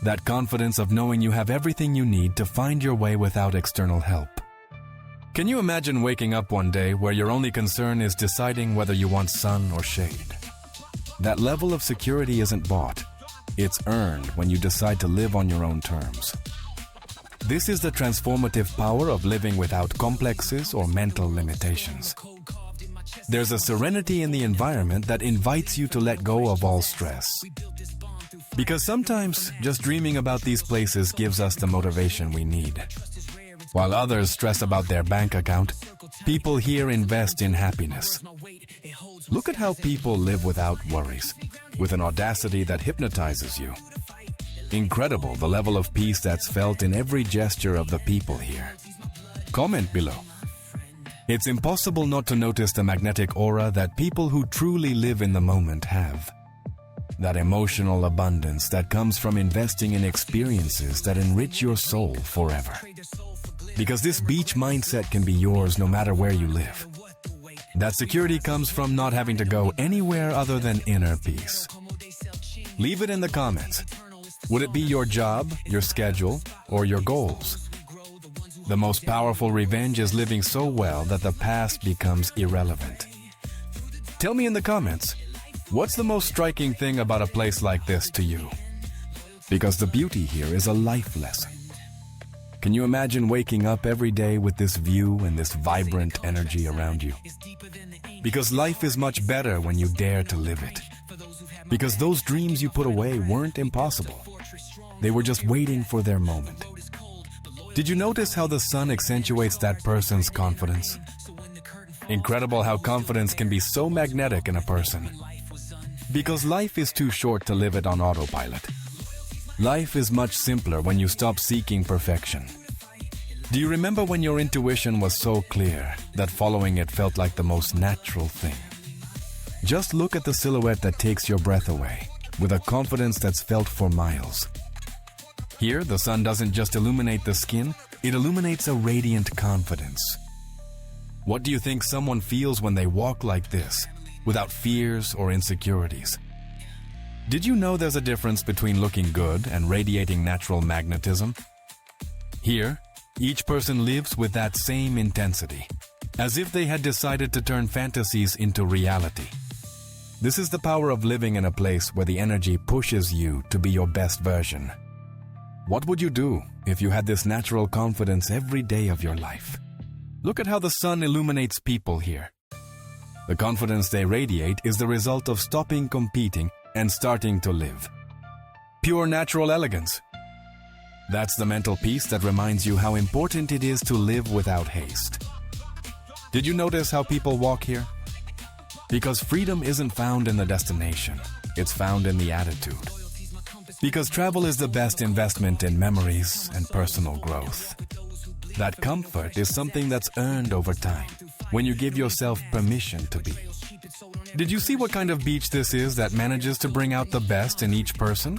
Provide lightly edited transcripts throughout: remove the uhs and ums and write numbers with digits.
That confidence of knowing you have everything you need to find your way without external help. Can you imagine waking up one day where your only concern is deciding whether you want sun or shade? That level of security isn't bought. It's earned when you decide to live on your own terms. This is the transformative power of living without complexes or mental limitations. There's a serenity in the environment that invites you to let go of all stress. Because sometimes just dreaming about these places gives us the motivation we need. While others stress about their bank account, people here invest in happiness. Look at how people live without worries, with an audacity that hypnotizes you. Incredible the level of peace that's felt in every gesture of the people here. Comment below. It's impossible not to notice the magnetic aura that people who truly live in the moment have. That emotional abundance that comes from investing in experiences that enrich your soul forever. Because this beach mindset can be yours no matter where you live. That security comes from not having to go anywhere other than inner peace. Leave it in the comments. Would it be your job, your schedule, or your goals? The most powerful revenge is living so well that the past becomes irrelevant. Tell me in the comments, what's the most striking thing about a place like this to you? Because the beauty here is a life lesson. Can you imagine waking up every day with this view and this vibrant energy around you? Because life is much better when you dare to live it. Because those dreams you put away weren't impossible. They were just waiting for their moment. Did you notice how the sun accentuates that person's confidence? Incredible how confidence can be so magnetic in a person. Because life is too short to live it on autopilot. Life is much simpler when you stop seeking perfection. Do you remember when your intuition was so clear that following it felt like the most natural thing? Just look at the silhouette that takes your breath away, with a confidence that's felt for miles. Here, the sun doesn't just illuminate the skin, it illuminates a radiant confidence. What do you think someone feels when they walk like this, without fears or insecurities? Did you know there's a difference between looking good and radiating natural magnetism? Here, each person lives with that same intensity, as if they had decided to turn fantasies into reality. This is the power of living in a place where the energy pushes you to be your best version. What would you do if you had this natural confidence every day of your life? Look at how the sun illuminates people here. The confidence they radiate is the result of stopping competing and starting to live. Pure natural elegance. That's the mental peace that reminds you how important it is to live without haste. Did you notice how people walk here? Because freedom isn't found in the destination, it's found in the attitude. Because travel is the best investment in memories and personal growth. That comfort is something that's earned over time, when you give yourself permission to be. Did you see what kind of beach this is that manages to bring out the best in each person?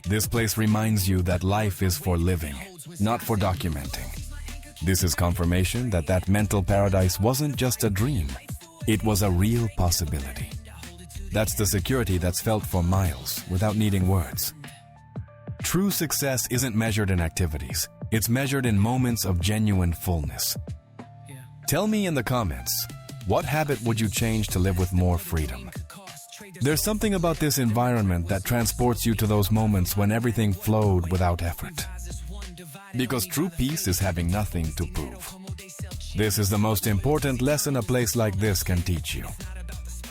This place reminds you that life is for living, not for documenting. This is confirmation that that mental paradise wasn't just a dream, it was a real possibility. That's the security that's felt for miles without needing words. True success isn't measured in activities, it's measured in moments of genuine fullness. Tell me in the comments, what habit would you change to live with more freedom? There's something about this environment that transports you to those moments when everything flowed without effort. Because true peace is having nothing to prove. This is the most important lesson a place like this can teach you.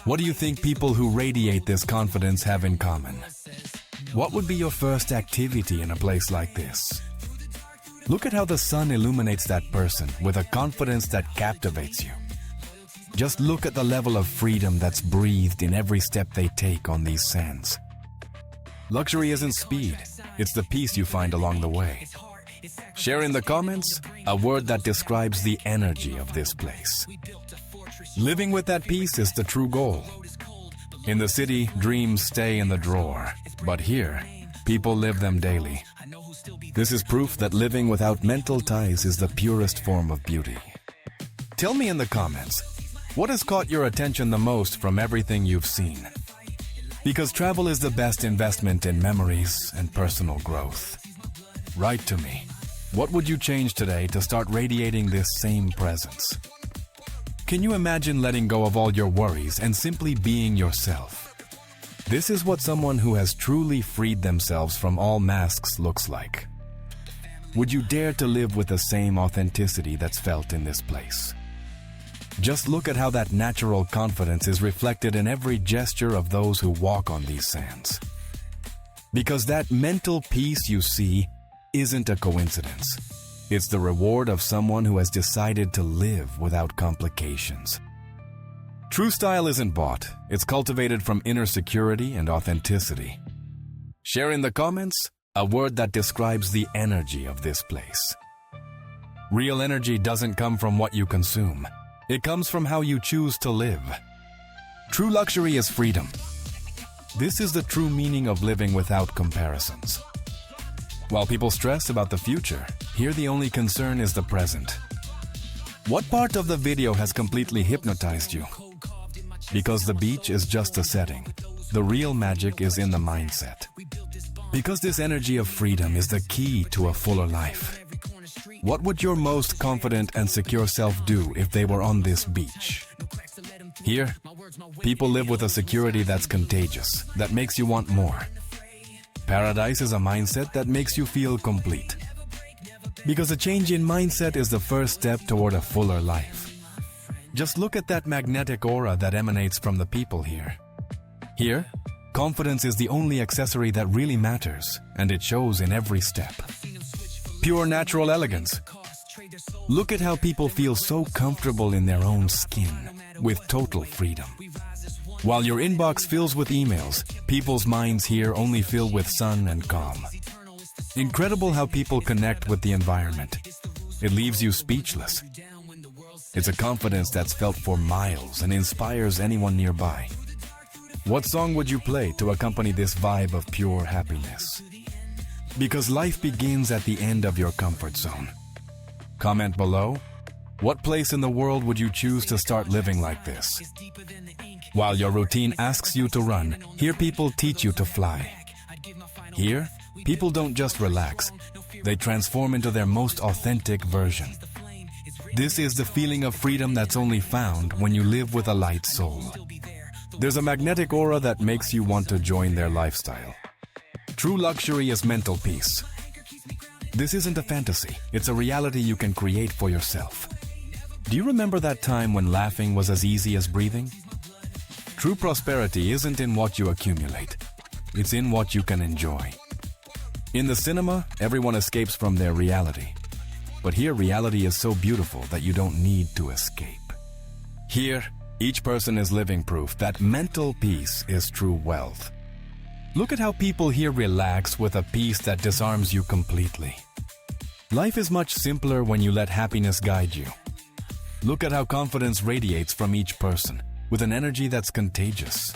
What do you think people who radiate this confidence have in common? What would be your first activity in a place like this? Look at how the sun illuminates that person with a confidence that captivates you. Just look at the level of freedom that's breathed in every step they take on these sands. Luxury isn't speed, it's the peace you find along the way. Share in the comments a word that describes the energy of this place. Living with that peace is the true goal. In the city, dreams stay in the drawer, but here, people live them daily. This is proof that living without mental ties is the purest form of beauty. Tell me in the comments, what has caught your attention the most from everything you've seen? Because travel is the best investment in memories and personal growth. Write to me. What would you change today to start radiating this same presence? Can you imagine letting go of all your worries and simply being yourself? This is what someone who has truly freed themselves from all masks looks like. Would you dare to live with the same authenticity that's felt in this place? Just look at how that natural confidence is reflected in every gesture of those who walk on these sands. Because that mental peace you see isn't a coincidence. It's the reward of someone who has decided to live without complications. True style isn't bought. It's cultivated from inner security and authenticity. Share in the comments a word that describes the energy of this place. Real energy doesn't come from what you consume. It comes from how you choose to live. True luxury is freedom. This is the true meaning of living without comparisons. While people stress about the future, here the only concern is the present. What part of the video has completely hypnotized you? Because the beach is just a setting. The real magic is in the mindset. Because this energy of freedom is the key to a fuller life. What would your most confident and secure self do if they were on this beach? Here, people live with a security that's contagious, that makes you want more. Paradise is a mindset that makes you feel complete. Because a change in mindset is the first step toward a fuller life. Just look at that magnetic aura that emanates from the people here. Here, confidence is the only accessory that really matters, and it shows in every step. Pure natural elegance. Look at how people feel so comfortable in their own skin, with total freedom. While your inbox fills with emails, people's minds here only fill with sun and calm. Incredible how people connect with the environment. It leaves you speechless. It's a confidence that's felt for miles and inspires anyone nearby. What song would you play to accompany this vibe of pure happiness? Because life begins at the end of your comfort zone. Comment below, what place in the world would you choose to start living like this? While your routine asks you to run, here people teach you to fly. Here, people don't just relax, they transform into their most authentic version. This is the feeling of freedom that's only found when you live with a light soul. There's a magnetic aura that makes you want to join their lifestyle. True luxury is mental peace. This isn't a fantasy, it's a reality you can create for yourself. Do you remember that time when laughing was as easy as breathing? True prosperity isn't in what you accumulate, it's in what you can enjoy. In the cinema, everyone escapes from their reality. But here, reality is so beautiful that you don't need to escape. Here, each person is living proof that mental peace is true wealth. Look at how people here relax with a peace that disarms you completely. Life is much simpler when you let happiness guide you. Look at how confidence radiates from each person, with an energy that's contagious.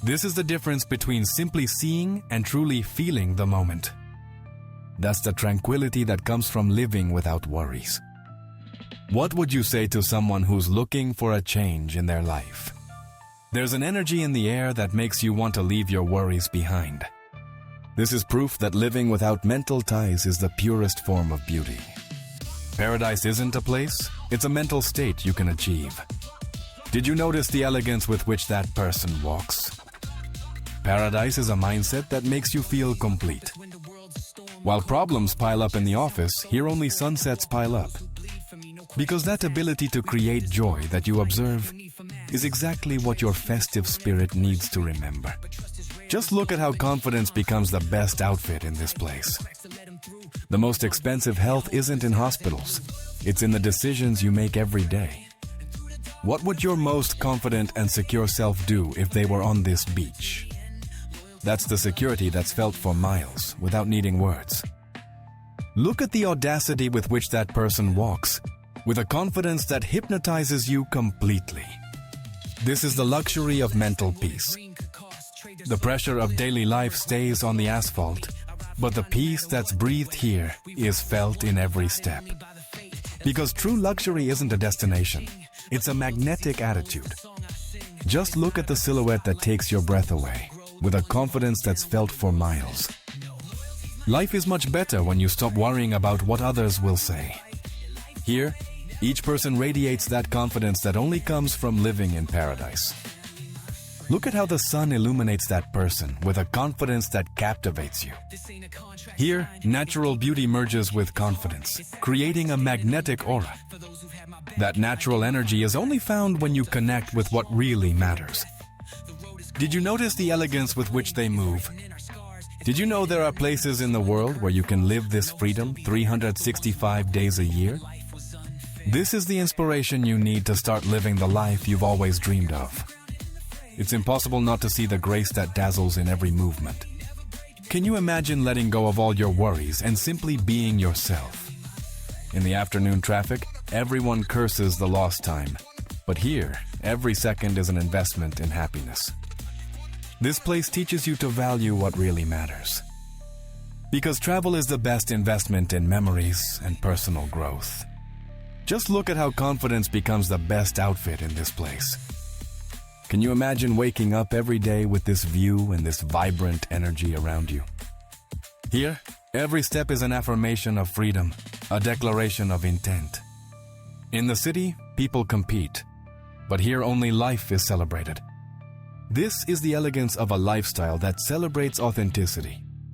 This is the difference between simply seeing and truly feeling the moment. That's the tranquility that comes from living without worries. What would you say to someone who's looking for a change in their life? There's an energy in the air that makes you want to leave your worries behind. This is proof that living without mental ties is the purest form of beauty. Paradise isn't a place, it's a mental state you can achieve. Did you notice the elegance with which that person walks? Paradise is a mindset that makes you feel complete. While problems pile up in the office, here only sunsets pile up. Because that ability to create joy that you observe is exactly what your festive spirit needs to remember. Just look at how confidence becomes the best outfit in this place. The most expensive health isn't in hospitals, it's in the decisions you make every day. What would your most confident and secure self do if they were on this beach? That's the security that's felt for miles without needing words. Look at the audacity with which that person walks, with a confidence that hypnotizes you completely. This is the luxury of mental peace. The pressure of daily life stays on the asphalt, but the peace that's breathed here is felt in every step. Because true luxury isn't a destination, it's a magnetic attitude. Just look at the silhouette that takes your breath away, with a confidence that's felt for miles. Life is much better when you stop worrying about what others will say. Here, each person radiates that confidence that only comes from living in paradise. Look at how the sun illuminates that person with a confidence that captivates you. Here, natural beauty merges with confidence, creating a magnetic aura. That natural energy is only found when you connect with what really matters. Did you notice the elegance with which they move? Did you know there are places in the world where you can live this freedom 365 days a year? This is the inspiration you need to start living the life you've always dreamed of. It's impossible not to see the grace that dazzles in every movement. Can you imagine letting go of all your worries and simply being yourself? In the afternoon traffic, everyone curses the lost time. But here, every second is an investment in happiness. This place teaches you to value what really matters. Because travel is the best investment in memories and personal growth. Just look at how confidence becomes the best outfit in this place. Can you imagine waking up every day with this view and this vibrant energy around you? Here, every step is an affirmation of freedom, a declaration of intent. In the city, people compete, but here only life is celebrated. This is the elegance of a lifestyle that celebrates authenticity.